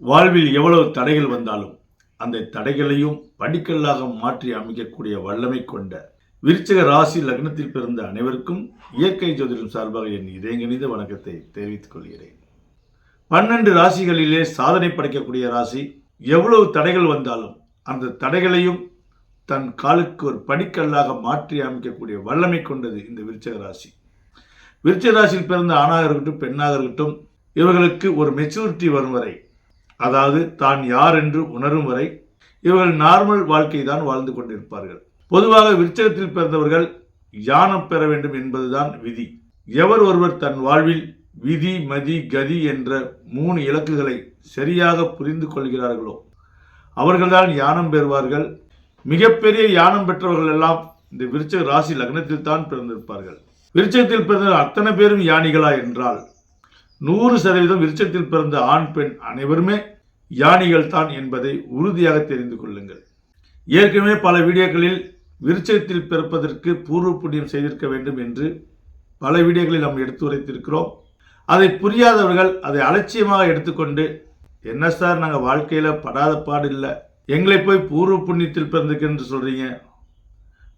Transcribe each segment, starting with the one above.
வாழ்வில் எவ்வளவு தடைகள் வந்தாலும் அந்த தடைகளையும் படிக்கல்லாக மாற்றி அமைக்கக்கூடிய வல்லமை கொண்ட விருச்சிக ராசி லக்னத்தில் பிறந்த அனைவருக்கும் இயற்கை ஜோதிடம் சார்பாக என் இதயங்கணிந்த வணக்கத்தை தெரிவித்துக் கொள்கிறேன். 12 ராசிகளிலே சாதனை படைக்கக்கூடிய ராசி. எவ்வளவு தடைகள் வந்தாலும் அந்த தடைகளையும் தன் காலுக்கு ஒரு படிக்கல்லாக மாற்றி அமைக்கக்கூடிய வல்லமை கொண்டது இந்த விருச்சிக ராசி. விருச்சிக ராசியில் பிறந்த ஆணாக இருக்கட்டும் பெண்ணாக இருக்கட்டும், இவர்களுக்கு ஒரு மெச்சூரிட்டி வரும் வரை, அதாவது தான் யார் என்று உணரும் வரை இவர்கள் நார்மல் வாழ்க்கை தான் வாழ்ந்து கொண்டிருப்பார்கள். பொதுவாக விருச்சகத்தில் பிறந்தவர்கள் ஞானம் பெற வேண்டும் என்பதுதான் விதி. எவர் ஒருவர் தன் வாழ்வில் விதி மதி கதி என்ற 3 இலக்குகளை சரியாக புரிந்து கொள்கிறார்களோ அவர்கள்தான் ஞானம் பெறுவார்கள். மிகப்பெரிய ஞானம் பெற்றவர்கள் எல்லாம் இந்த விருச்சிக ராசி லக்னத்தில் தான் பிறந்திருப்பார்கள். விருச்சகத்தில் பிறந்த அத்தனை பேரும் ஞானிகளா என்றால் 100% விருச்சகத்தில் பிறந்த ஆண் பெண் அனைவருமே ஞானிகள் தான் என்பதை உறுதியாக தெரிந்து கொள்ளுங்கள். ஏற்கனவே பல வீடியோக்களில் விருச்சகத்தில் பிறப்பதற்கு பூர்வ புண்ணியம் செய்திருக்க வேண்டும் என்று பல வீடியோக்களில் நாம் எடுத்து உரைத்திருக்கிறோம். அதை புரியாதவர்கள் அதை அலட்சியமாக எடுத்துக்கொண்டு, என்ன சார் நாங்கள் வாழ்க்கையில் படாத பாடு இல்லை, எங்களை போய் பூர்வ புண்ணியத்தில் பிறந்திருக்கு என்று சொல்றீங்க,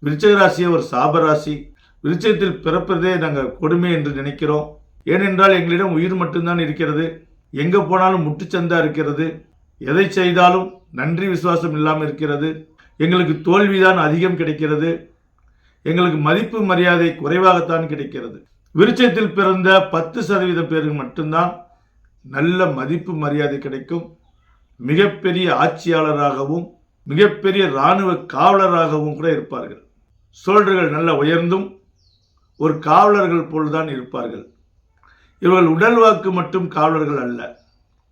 விருச்சிக ராசியை ஒரு சாபராசி, விருச்சகத்தில் பிறப்பதே நாங்கள் கொடுமை என்று நினைக்கிறோம், ஏனென்றால் எங்களிடம் உயிர் மட்டும்தான் இருக்கிறது, எங்கே போனாலும் முட்டுச்சந்தா இருக்கிறது, எதை செய்தாலும் நன்றி விசுவாசம் இல்லாமல் இருக்கிறது, எங்களுக்கு தோல்விதான் அதிகம் கிடைக்கிறது, எங்களுக்கு மதிப்பு மரியாதை குறைவாகத்தான் கிடைக்கிறது. விருச்சகத்தில் பிறந்த 10% பேருக்கு மட்டும்தான் நல்ல மதிப்பு மரியாதை கிடைக்கும். மிகப்பெரிய ஆட்சியாளராகவும் மிகப்பெரிய இராணுவ காவலராகவும் கூட இருப்பார்கள். சோல்டர்கள் நல்ல உயர்ந்தும் ஒரு காவலர்கள் போல்தான் இருப்பார்கள். இவர்கள் உடல் வாக்கு மட்டும் காவலர்கள் அல்ல,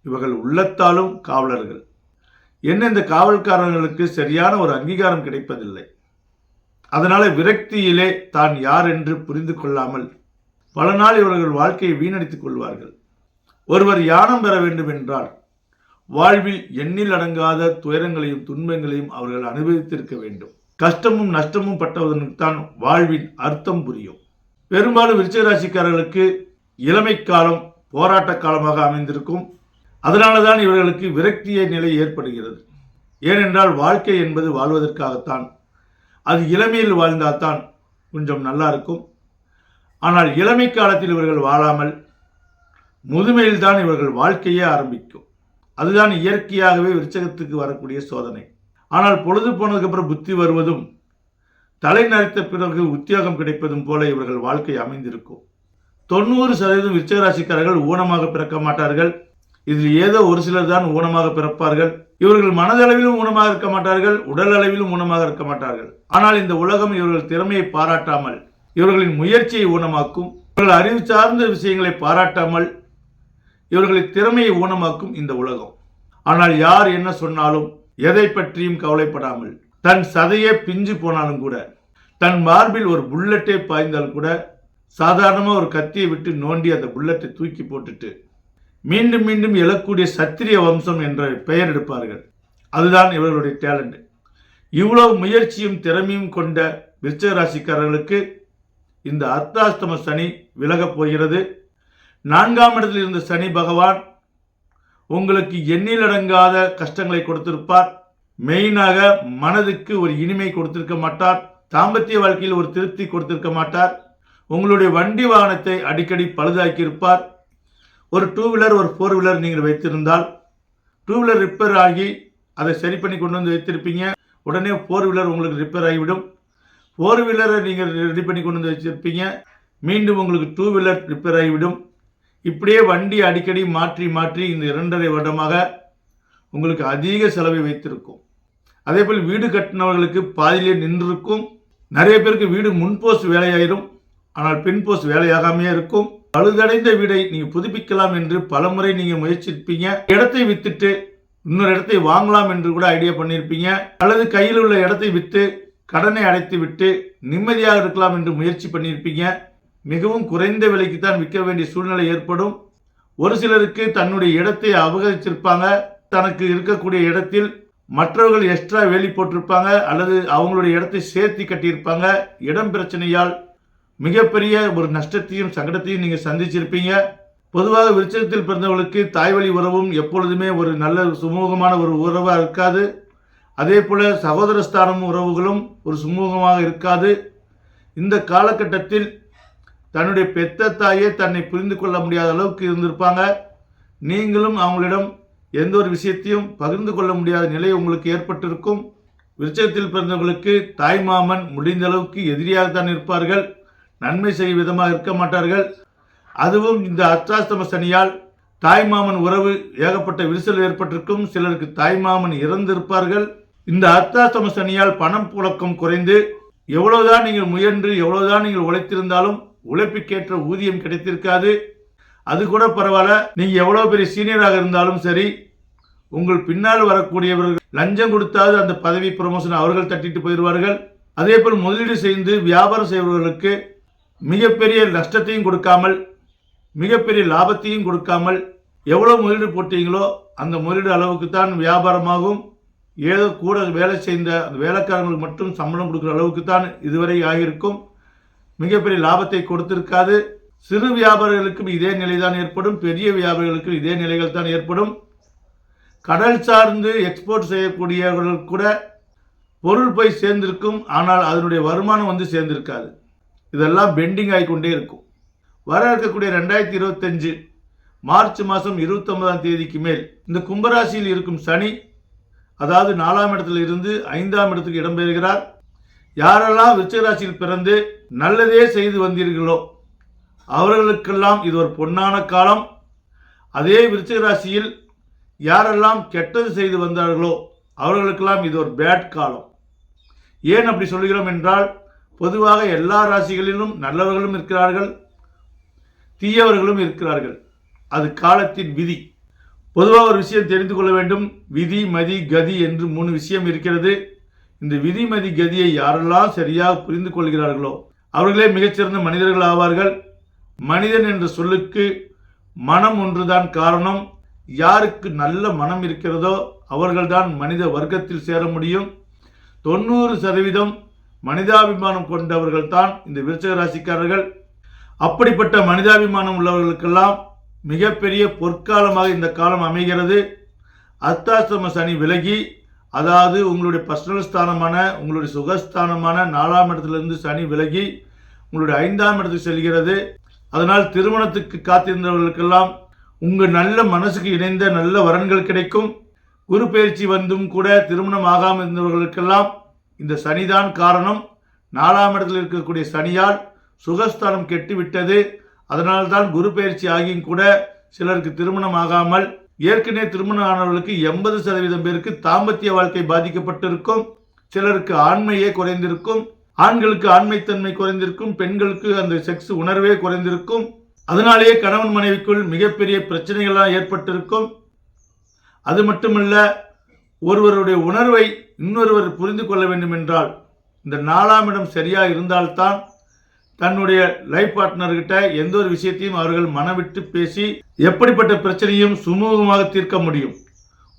இவர்கள் உள்ளத்தாலும் காவலர்கள். என்ன, இந்த காவல்காரர்களுக்கு சரியான ஒரு அங்கீகாரம் கிடைப்பதில்லை. அதனால விரக்தியிலே தான் யார் என்று புரிந்து கொள்ளாமல் பல நாள் இவர்கள் வாழ்க்கையை வீணடித்துக் கொள்வார்கள். ஒருவர் ஞானம் பெற வேண்டும் என்றால் வாழ்வில் எண்ணில் அடங்காத துயரங்களையும் துன்பங்களையும் அவர்கள் அனுபவித்திருக்க வேண்டும். கஷ்டமும் நஷ்டமும் பட்டவதற்குத்தான் வாழ்வின் அர்த்தம் புரியும். பெரும்பாலும் விருச்சிக ராசிக்காரர்களுக்கு இளமை காலம் போராட்ட காலமாக அமைந்திருக்கும். அதனால தான் இவர்களுக்கு விரக்திய நிலை ஏற்படுகிறது. ஏனென்றால் வாழ்க்கை என்பது வாழ்வதற்காகத்தான். அது இளமையில் வாழ்ந்தால்தான் கொஞ்சம் நல்லா இருக்கும். ஆனால் இளமை காலத்தில் இவர்கள் வாழாமல் முதுமையில் தான் இவர்கள் வாழ்க்கையே ஆரம்பிக்கும். அதுதான் இயற்கையாகவே விருச்சகத்துக்கு வரக்கூடிய சோதனை. ஆனால் பொழுது போனதுக்கு அப்புறம் புத்தி வருவதும் தலை நரைத்த பிறகு உத்தியோகம் கிடைப்பதும் போல இவர்கள் வாழ்க்கை அமைந்திருக்கும். 90% விருச்சிக ராசிக்காரர்கள் ஊனமாக பிறக்க மாட்டார்கள். இதில் ஏதோ ஒரு சிலர் தான் ஊனமாக பிறப்பார்கள். இவர்கள் மனதளவிலும் ஊனமாக இருக்க மாட்டார்கள், உடல் அளவிலும் ஊனமாக இருக்க மாட்டார்கள். ஆனால் இந்த உலகம் இவர்கள் திறமையை பாராட்டாமல் இவர்களின் முயற்சியை ஊனமாக்கும். இவர்கள் அறிவு சார்ந்த விஷயங்களை பாராட்டாமல் இவர்களின் திறமையை ஊனமாக்கும் இந்த உலகம். ஆனால் யார் என்ன சொன்னாலும் எதை பற்றியும் கவலைப்படாமல், தன் சதையே பிஞ்சு போனாலும் கூட, தன் மார்பில் ஒரு புல்லட்டே பாய்ந்தால் கூட சாதாரணமாக ஒரு கத்தியை விட்டு நோண்டி அந்த புல்லட்டை தூக்கி போட்டுட்டு மீண்டும் மீண்டும் எழக்கூடிய சத்திரிய வம்சம் என்ற பெயர் எடுப்பார்கள். அதுதான் இவர்களுடைய டேலண்ட். இவ்வளவு முயற்சியும் திறமையும் கொண்ட விருச்சிக ராசிக்காரர்களுக்கு இந்த அர்த்தாஷ்டம சனி விலகப் போகிறது. 4ஆம் இடத்தில் இருந்த சனி பகவான் உங்களுக்கு எண்ணிலடங்காத கஷ்டங்களை கொடுத்திருப்பார். மெயினாக மனதுக்கு ஒரு இனிமை கொடுத்திருக்க மாட்டார். தாம்பத்திய வாழ்க்கையில் ஒரு திருப்தி கொடுத்திருக்க மாட்டார். உங்களுடைய வண்டி வாகனத்தை அடிக்கடி பழுதாக்கி இருப்பார். ஒரு 2 வீலர் ஒரு 4 வீலர் நீங்கள் வைத்திருந்தால் 2 வீலர் ரிப்பேர் ஆகி அதை சரி பண்ணி கொண்டு வந்து வைத்திருப்பீங்க. உடனே 4 வீலர் உங்களுக்கு ரிப்பேர் ஆகிவிடும். 4 வீலரை நீங்கள் ரெடி பண்ணி கொண்டு வந்து வச்சிருப்பீங்க, மீண்டும் உங்களுக்கு 2 வீலர் ரிப்பேர் ஆகிவிடும். இப்படியே வண்டி அடிக்கடி மாற்றி மாற்றி இந்த 2.5 வருடமாக உங்களுக்கு அதிக செலவை வைத்திருக்கும். அதே போல் வீடு கட்டினவர்களுக்கு பாதியிலே நின்றிருக்கும். நிறைய பேருக்கு வீடு முன்போஸ்ட் வேலையாயிரும், ஆனால் பின்போஸ்ட் வேலையாகாமையே இருக்கும். பழுதடைந்த வீடை நீங்க புதுப்பிக்கலாம் என்று பலமுறை நீங்க முயற்சிப்பீங்க. இடத்தை வித்துட்டு இன்னொரு இடத்தை வாங்கலாம் என்று கூட ஐடியா பண்ணியிருப்பீங்க. அல்லது கையில் உள்ள இடத்தை வித்து கடனை அடைத்து விட்டு நிம்மதியாக இருக்கலாம் என்று முயற்சி பண்ணியிருப்பீங்க. மிகவும் குறைந்த விலைக்கு தான் விற்க வேண்டிய சூழ்நிலை ஏற்படும். ஒரு சிலருக்கு தன்னுடைய இடத்தை அபகரிச்சிருப்பாங்க. தனக்கு இருக்கக்கூடிய இடத்தில் மற்றவர்கள் எக்ஸ்ட்ரா வேலி போட்டிருப்பாங்க, அல்லது அவங்களுடைய இடத்தை சேர்த்து கட்டியிருப்பாங்க. இடம் பிரச்சனையால் மிகப்பெரிய ஒரு நஷ்டத்தையும் சங்கடத்தையும் நீங்கள் சந்திச்சிருப்பீங்க. பொதுவாக விருச்சிகத்தில் பிறந்தவர்களுக்கு தாய்வழி உறவும் எப்பொழுதுமே ஒரு நல்ல சுமூகமான ஒரு உறவாக இருக்காது. அதே போல சகோதரஸ்தானம் உறவுகளும் ஒரு சுமூகமாக இருக்காது. இந்த காலகட்டத்தில் தன்னுடைய பெத்த தாயே தன்னை புரிந்து கொள்ள முடியாத அளவுக்கு இருந்திருப்பாங்க. நீங்களும் அவங்களிடம் எந்த ஒரு விஷயத்தையும் பகிர்ந்து கொள்ள முடியாத நிலை உங்களுக்கு ஏற்பட்டிருக்கும். விருச்சிகத்தில் பிறந்தவர்களுக்கு தாய் மாமன் முடிந்த அளவுக்கு எதிரியாகத்தான் இருப்பார்கள். நன்மை செய்யும் விதமாக இருக்க மாட்டார்கள். அதுவும் இந்த அர்த்தாஷ்டம சனியால் தாய்மாமன் உறவு ஏகப்பட்ட விரிசல் ஏற்பட்டிருக்கும். சிலருக்கு தாய்மாமன் இறந்திருப்பார்கள். இந்த அர்த்தாஷ்டம சனியால் பணம் புழக்கம் குறைந்து எவ்வளவுதான் நீங்கள் முயன்று எவ்வளவுதான் நீங்கள் உழைத்திருந்தாலும் உழைப்புக்கேற்ற ஊதியம் கிடைத்திருக்காது. அது கூட பரவாயில்ல, நீங்க எவ்வளவு பெரிய சீனியராக இருந்தாலும் சரி, உங்கள் பின்னால் வரக்கூடியவர்கள் லஞ்சம் கொடுத்தாவது அந்த பதவி ப்ரமோஷன் அவர்கள் தட்டிட்டு போயிடுவார்கள். அதே போல் முதலீடு செய்து வியாபாரம் செய்பவர்களுக்கு மிகப்பெரிய நஷ்டத்தையும் கொடுக்காமல் மிகப்பெரிய லாபத்தையும் கொடுக்காமல் எவ்வளவு முதலீடு போட்டீங்களோ அந்த முதலீடு அளவுக்கு தான் வியாபாரமாகும். ஏதோ கூட வேலை செய்த அந்த வேலைக்காரங்களுக்கு மட்டும் சம்பளம் கொடுக்குற அளவுக்கு தான் இதுவரை ஆகியிருக்கும். மிகப்பெரிய லாபத்தை கொடுத்திருக்காது. சிறு வியாபாரிகளுக்கும் இதே நிலைதான் ஏற்படும். பெரிய வியாபாரிகளுக்கும் இதே நிலைகள் தான் ஏற்படும். கடல் சார்ந்து எக்ஸ்போர்ட் செய்யக்கூடியவர்கள் கூட பொருள் போய் சேர்ந்திருக்கும். ஆனால் அதனுடைய வருமானம் வந்து சேர்ந்திருக்காது. இதெல்லாம் பெண்டிங் ஆகிக்கொண்டே இருக்கும். வர இருக்கக்கூடிய 2025 மார்ச் மாதம் 29ஆம் தேதிக்கு மேல் இந்த கும்பராசியில் இருக்கும் சனி, அதாவது 4ஆம் இடத்துல இருந்து 5ஆம் இடத்துக்கு இடம்பெறுகிறார். யாரெல்லாம் விருச்சிக ராசியில் பிறந்து நல்லதே செய்து வந்தீர்களோ அவர்களுக்கெல்லாம் இது ஒரு பொன்னான காலம். அதே விருச்சிக ராசியில் யாரெல்லாம் கெட்டது செய்து வந்தார்களோ அவர்களுக்கெல்லாம் இது ஒரு பேட் காலம். ஏன் அப்படி சொல்கிறோம் என்றால், பொதுவாக எல்லா ராசிகளிலும் நல்லவர்களும் இருக்கிறார்கள், தீயவர்களும் இருக்கிறார்கள். அது காலத்தின் விதி. பொதுவாக ஒரு விஷயம் தெரிந்து கொள்ள வேண்டும். விதி, மதி, கதி என்று 3 விஷயம் இருக்கிறது. இந்த விதி, மதி, கதியை யாரெல்லாம் சரியாக புரிந்து கொள்கிறார்களோ அவர்களே மிகச்சிறந்த மனிதர்கள் ஆவார்கள். மனிதன் என்ற சொல்லுக்கு மனம் ஒன்றுதான் காரணம். யாருக்கு நல்ல மனம் இருக்கிறதோ அவர்கள்தான் மனித வர்க்கத்தில் சேர முடியும். 90% மனிதாபிமானம் கொண்டவர்கள் தான் இந்த விருச்சிக ராசிக்காரர்கள். அப்படிப்பட்ட மனிதாபிமானம் உள்ளவர்களுக்கெல்லாம் மிகப்பெரிய பொற்காலமாக இந்த காலம் அமைகிறது. அர்த்தாஷ்டம சனி விலகி, அதாவது உங்களுடைய பர்சனல் ஸ்தானமான உங்களுடைய சுகஸ்தானமான 4ஆம் இடத்திலிருந்து சனி விலகி உங்களுடைய 5ஆம் இடத்துக்கு செல்கிறது. அதனால் திருமணத்துக்கு காத்திருந்தவர்களுக்கெல்லாம் உங்கள் நல்ல மனசுக்கு இணைந்த நல்ல வரன்கள் கிடைக்கும். குரு பயிற்சி வந்தும் கூட திருமணம் ஆகாமல் இருந்தவர்களுக்கெல்லாம் இந்த சனிதான் காரணம். 4ஆம் இடத்தில் இருக்கக்கூடிய சனியால் சுகஸ்தானம் கெட்டுவிட்டது. அதனால்தான் குரு பயிற்சி ஆகியும் கூட சிலருக்கு திருமணம் ஆகாமல், ஏற்கனவே திருமணம் ஆனவர்களுக்கு 80% பேருக்கு தாம்பத்திய வாழ்க்கை பாதிக்கப்பட்டிருக்கும். சிலருக்கு ஆண்மையே குறைந்திருக்கும். ஆண்களுக்கு ஆண்மைத்தன்மை குறைந்திருக்கும். பெண்களுக்கு அந்த செக்ஸ் உணர்வே குறைந்திருக்கும். அதனாலேயே கணவன் மனைவிக்குள் மிகப்பெரிய பிரச்சனைகள்லாம் ஏற்பட்டிருக்கும். அது மட்டுமல்ல, ஒருவருடைய உணர்வை இன்னொருவர் புரிந்து கொள்ள வேண்டும் என்றால் இந்த 4ஆம் இடம் சரியா இருந்தால்தான் தன்னுடைய லைஃப் பார்ட்னர்கிட்ட எந்த ஒரு விஷயத்தையும் அவர்கள் மனவிட்டு பேசி எப்படிப்பட்ட பிரச்சனையும் சுமூகமாக தீர்க்க முடியும்.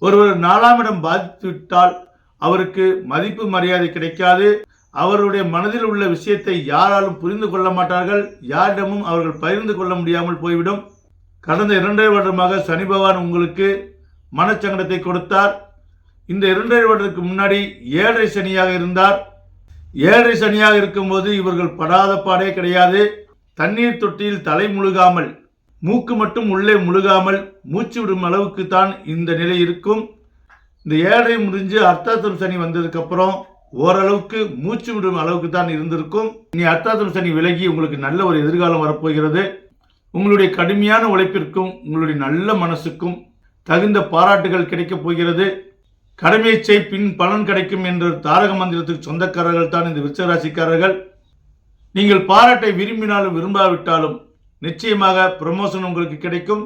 ஒருவர் 4ஆம் இடம் பாதித்து விட்டால் அவருக்கு மதிப்பு மரியாதை கிடைக்காது. அவருடைய மனதில் உள்ள விஷயத்தை யாராலும் புரிந்து கொள்ள மாட்டார்கள். யாரிடமும் அவர்கள் பகிர்ந்து கொள்ள முடியாமல் போய்விடும். கடந்த 2.5 வருடமாக சனி பகவான் உங்களுக்கு மனச்சங்கடத்தை கொடுத்தார். இந்த 2.5 வருடத்துக்கு முன்னாடி 7.5 சனியாக இருந்தார். 7.5 சனியாக இருக்கும்போது இவர்கள் படாத பாடே கிடையாது. தண்ணீர் தொட்டியில் தலை முழுகாமல், மூக்கு மட்டும் உள்ளே முழுகாமல் மூச்சு விடும் அளவுக்கு தான் இந்த நிலை இருக்கும். இந்த 7.5 முடிஞ்சு அர்த்தாஷ்டம சனி வந்ததுக்கு அப்புறம் ஓரளவுக்கு மூச்சு விடும் அளவுக்கு தான் இருந்திருக்கும். இனி அர்த்தாஷ்டம சனி விலகி உங்களுக்கு நல்ல ஒரு எதிர்காலம் வரப்போகிறது. உங்களுடைய கடுமையான உழைப்பிற்கும் உங்களுடைய நல்ல மனசுக்கும் தகுந்த பாராட்டுகள் கிடைக்கப் போகிறது. கடமையை செய், பின் பலன் கிடைக்கும் என்ற தாரக மந்திரத்துக்கு சொந்தக்காரர்கள் தான் இந்த விருச்சிக ராசிக்காரர்கள். நீங்கள் பாராட்டை விரும்பினாலும் விரும்பாவிட்டாலும் நிச்சயமாக ப்ரமோஷன் உங்களுக்கு கிடைக்கும்.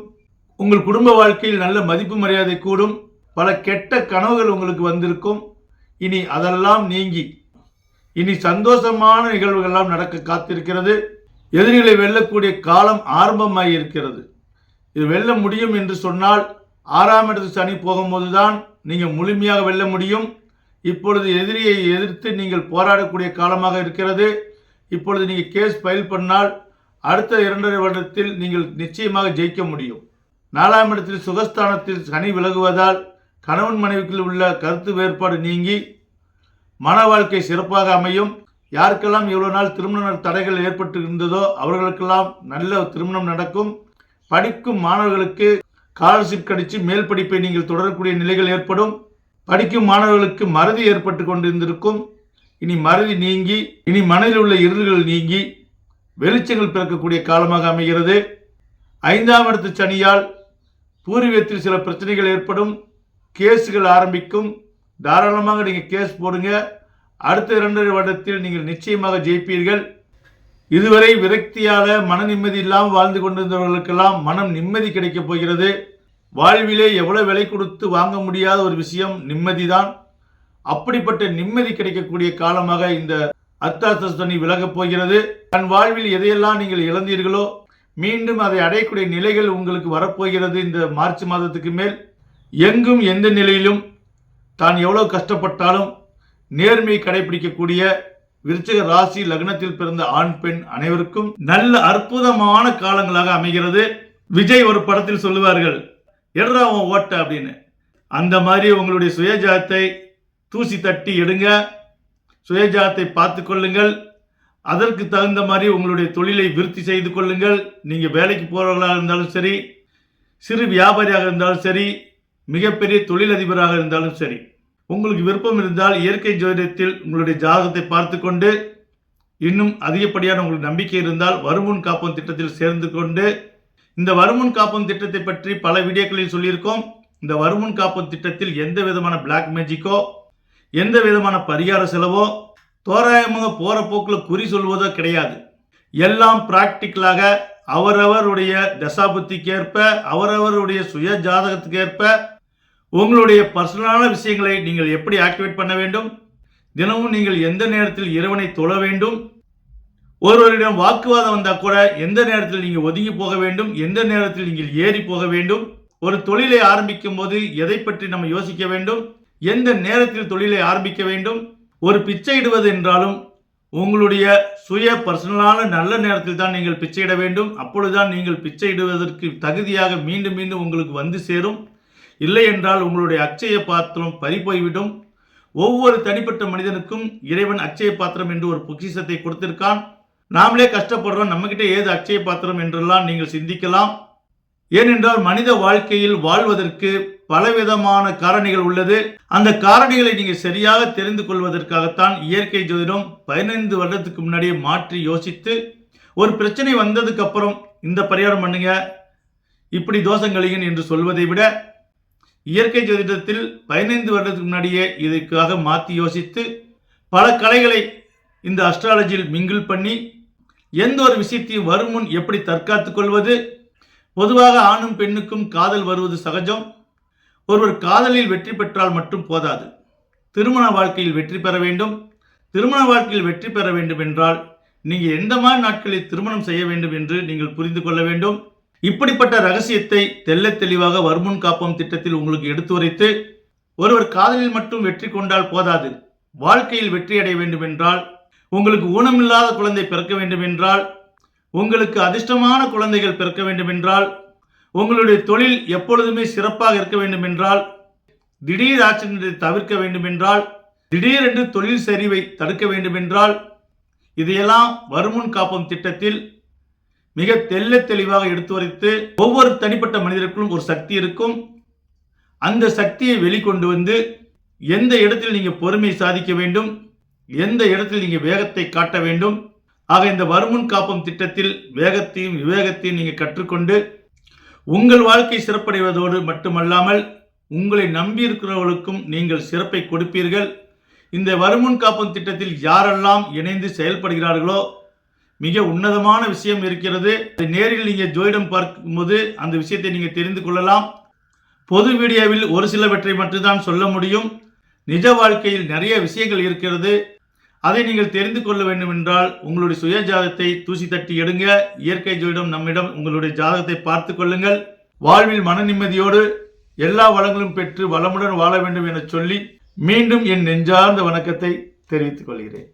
உங்கள் குடும்ப வாழ்க்கையில் நல்ல மதிப்பு மரியாதை கூடும். பல கெட்ட கனவுகள் உங்களுக்கு வந்திருக்கும். இனி அதெல்லாம் நீங்கி இனி சந்தோஷமான நிகழ்வுகள்லாம் நடக்க காத்திருக்கிறது. எதிரிகளை வெல்லக்கூடிய காலம் ஆரம்பமாகி இருக்கிறது. இது வெல்ல முடியும் என்று சொன்னால் 6ஆம் இடத்துக்கு சனி போகும்போதுதான் நீங்கள் முழுமையாக வெல்ல முடியும். இப்பொழுது எதிரியை எதிர்த்து நீங்கள் போராடக்கூடிய காலமாக இருக்கிறது. இப்பொழுது நீங்கள் கேஸ் ஃபைல் பண்ணால் அடுத்த 2.5 வருடத்தில் நீங்கள் நிச்சயமாக ஜெயிக்க முடியும். 4ஆம் இடத்தில் சுகஸ்தானத்தில் சனி விலகுவதால் கணவன் மனைவிக்குள் உள்ள கருத்து வேறுபாடு நீங்கி மன வாழ்க்கை சிறப்பாக அமையும். யாருக்கெல்லாம் இவ்வளவு நாள் திருமண தடைகள் ஏற்பட்டு இருந்ததோ அவர்களுக்கெல்லாம் நல்ல திருமணம் நடக்கும். படிக்கும் மாணவர்களுக்கு ஸ்காலர்ஷிப் கிடைச்சி மேல் படிப்பை நீங்கள் தொடரக்கூடிய நிலைகள் ஏற்படும். படிக்கும் மாணவர்களுக்கு மறதி ஏற்பட்டு கொண்டிருந்திருக்கும். இனி மறதி நீங்கி, இனி மனதில் உள்ள இருள்கள் நீங்கி வெளிச்சங்கள் பிறக்கக்கூடிய காலமாக அமைகிறது. 5ஆம் இடத்து சனியால் பூர்வீகத்தில் சில பிரச்சனைகள் ஏற்படும். கேஸுகள் ஆரம்பிக்கும். தாராளமாக நீங்கள் கேஸ் போடுங்க. அடுத்த 2.5 வருடத்தில் நீங்கள் நிச்சயமாக ஜெயிப்பீர்கள். இதுவரை விரக்தியால மன நிம்மதி இல்லாமல் வாழ்ந்து கொண்டிருந்தவர்களுக்கெல்லாம் மனம் நிம்மதி கிடைக்கப் போகிறது. வாழ்விலே எவ்வளவு விலை கொடுத்து வாங்க முடியாத ஒரு விஷயம் நிம்மதிதான். அப்படிப்பட்ட நிம்மதி கிடைக்கக்கூடிய காலமாக இந்த அர்த்தாஷ்ட சனி விலகப் போகிறது. தன் வாழ்வில் எதையெல்லாம் நீங்கள் இழந்தீர்களோ மீண்டும் அதை அடையக்கூடிய நிலைகள் உங்களுக்கு வரப்போகிறது. இந்த மார்ச் மாதத்துக்கு மேல் எங்கும் எந்த நிலையிலும் தான் எவ்வளவு கஷ்டப்பட்டாலும் நேர்மையை கடைபிடிக்கக்கூடிய விருச்சிக ராசி லக்னத்தில் பிறந்த ஆண் பெண் அனைவருக்கும் நல்ல அற்புதமான காலங்களாக அமைகிறது. விஜய் ஒரு படத்தில் சொல்லுவார்கள், எடுறா உன் ஓட்ட அப்படின்னு. அந்த மாதிரி உங்களுடைய சுயஜாதத்தை தூசி தட்டி எடுங்க. சுயஜாதத்தை பார்த்து கொள்ளுங்கள். அதற்கு தகுந்த மாதிரி உங்களுடைய தொழிலை விருத்தி செய்து கொள்ளுங்கள். நீங்கள் வேலைக்கு போகிறவர்களாக இருந்தாலும் சரி, சிறு வியாபாரியாக இருந்தாலும் சரி, மிகப்பெரிய தொழிலதிபராக இருந்தாலும் சரி, உங்களுக்கு விருப்பம் இருந்தால் இயற்கை ஜோதிடத்தில் உங்களுடைய ஜாதகத்தை பார்த்து கொண்டு, இன்னும் அதிகப்படியான உங்களுக்கு நம்பிக்கை இருந்தால் வருமுன் காப்போம் திட்டத்தில் சேர்ந்து கொண்டு, இந்த வருமுன் காப்போம் திட்டத்தை பற்றி பல வீடியோக்களில் சொல்லியிருக்கோம். இந்த வருமுன் காப்போம் திட்டத்தில் எந்த விதமான பிளாக் மேஜிக்கோ, எந்த விதமான பரிகார செலவோ, தோராயமாக போற போக்கில் குறி சொல்வதோ கிடையாது. எல்லாம் பிராக்டிக்கலாக அவரவருடைய தசாபுத்திக்கு ஏற்ப, அவரவருடைய சுய ஜாதகத்துக்கு ஏற்ப உங்களுடைய பர்சனலான விஷயங்களை நீங்கள் எப்படி ஆக்டிவேட் பண்ண வேண்டும், தினமும் நீங்கள் எந்த நேரத்தில் இறைவனை தொழ வேண்டும், ஒருவரிடம் வாக்குவாதம் வந்தால் கூட எந்த நேரத்தில் நீங்கள் ஒதுங்கி போக வேண்டும், எந்த நேரத்தில் நீங்கள் ஏறி போக வேண்டும், ஒரு தொழிலை ஆரம்பிக்கும் போது எதை பற்றி நம்ம யோசிக்க வேண்டும், எந்த நேரத்தில் தொழிலை ஆரம்பிக்க வேண்டும். ஒரு பிச்சை இடுவது என்றாலும் உங்களுடைய சுய பர்சனலான நல்ல நேரத்தில் தான் நீங்கள் பிச்சையிட வேண்டும். அப்பொழுதுதான் நீங்கள் பிச்சை இடுவதற்கு தகுதியாக மீண்டும் மீண்டும் உங்களுக்கு வந்து சேரும். இல்லை என்றால் உங்களுடைய அட்சய பாத்திரம் பறிபோய்விடும். ஒவ்வொரு தனிப்பட்ட மனிதனுக்கும் இறைவன் அட்சய பாத்திரம் என்று ஒரு பொக்கிஷத்தை கொடுத்திருக்கான். நாமளே கஷ்டப்படுறோம், நம்மகிட்ட ஏது அட்சய பாத்திரம் என்றெல்லாம் நீங்கள் சிந்திக்கலாம். ஏனென்றால் மனித வாழ்க்கையில் வாழ்வதற்கு பலவிதமான காரணிகள் உள்ளது. அந்த காரணிகளை நீங்கள் சரியாக தெரிந்து கொள்வதற்காகத்தான் இயற்கை ஜோதிடம் 15 வருடத்துக்கு முன்னாடியே மாற்றி யோசித்து, ஒரு பிரச்சனை வந்ததுக்கு அப்புறம் இந்த பரிகாரம் பண்ணுங்க, இப்படி தோஷம் கழியுங்க என்று சொல்வதை விட, இயற்கை ஜோதிடத்தில் 15 வருடத்துக்கு முன்னாடியே இதற்காக மாற்றி யோசித்து பல கலைகளை இந்த அஸ்ட்ராலஜியில் மிங்கிள் பண்ணி எந்த ஒரு விஷயத்தையும் வரும் முன் எப்படி தற்காத்துக் கொள்வது. பொதுவாக ஆணும் பெண்ணுக்கும் காதல் வருவது சகஜம். ஒருவர் காதலில் வெற்றி பெற்றால் மட்டும் போதாது, திருமண வாழ்க்கையில் வெற்றி பெற வேண்டும். திருமண வாழ்க்கையில் வெற்றி பெற வேண்டும் என்றால் நீங்கள் எந்த மாதிரி நாட்களில் திருமணம் செய்ய வேண்டும் என்று நீங்கள் புரிந்து கொள்ள வேண்டும். இப்படிப்பட்ட ரகசியத்தை தெல்ல தெளிவாக வருமுன் காப்போம் திட்டத்தில் உங்களுக்கு எடுத்துரைத்து, ஒருவர் காதலில் மட்டும் வெற்றி கொண்டால் போதாது, வாழ்க்கையில் வெற்றி அடைய வேண்டும் என்றால், உங்களுக்கு ஊனமில்லாத குழந்தை பிறக்க வேண்டும் என்றால், உங்களுக்கு அதிர்ஷ்டமான குழந்தைகள் பிறக்க வேண்டும் என்றால், உங்களுடைய தொழில் எப்பொழுதுமே சிறப்பாக இருக்க வேண்டும் என்றால், திடீர் ஆக்சிடென்ட்டை தவிர்க்க வேண்டும் என்றால், திடீரென்று தொழில் சரிவை தடுக்க வேண்டும் என்றால், இதையெல்லாம் வருமுன் காப்போம் திட்டத்தில் மிக தெல்ல தெளிவாக எடுத்துரைத்து, ஒவ்வொரு தனிப்பட்ட மனிதருக்கும் ஒரு சக்தி இருக்கும். அந்த சக்தியை வெளிக்கொண்டு வந்து எந்த இடத்தில் நீங்க பொறுமை சாதிக்க வேண்டும், எந்த இடத்தில் நீங்க வேகத்தை காட்ட வேண்டும். ஆக இந்த வருமுன் காப்போம் திட்டத்தில் வேகத்தையும் விவேகத்தையும் நீங்க கற்றுக்கொண்டு உங்கள் வாழ்க்கை சிறப்படைவதோடு மட்டுமல்லாமல் உங்களை நம்பியிருக்கிறவர்களுக்கும் நீங்கள் சிறப்பை கொடுப்பீர்கள். இந்த வருமுன் காப்போம் திட்டத்தில் யாரெல்லாம் இணைந்து செயல்படுகிறார்களோ மிக உன்னதமான விஷயம் இருக்கிறது. நேரில் நீங்க ஜோதிடம் பார்க்கும்போது அந்த விஷயத்தை நீங்க தெரிந்து கொள்ளலாம். பொது வீடியோவில் ஒரு சிலவற்றை மட்டும்தான் சொல்ல முடியும். நிஜ வாழ்க்கையில் நிறைய விஷயங்கள் இருக்கிறது. அதை நீங்கள் தெரிந்து கொள்ள வேண்டும் என்றால் உங்களுடைய சுய ஜாதகத்தை தூசி தட்டி எடுங்க. இயற்கை ஜோதிடம் நம்மிடம் உங்களுடைய ஜாதகத்தை பார்த்து கொள்ளுங்கள். வாழ்வில் மன நிம்மதியோடு எல்லா வளங்களும் பெற்று வளமுடன் வாழ வேண்டும் என சொல்லி மீண்டும் என் நெஞ்சார்ந்த வணக்கத்தை தெரிவித்துக் கொள்கிறேன்.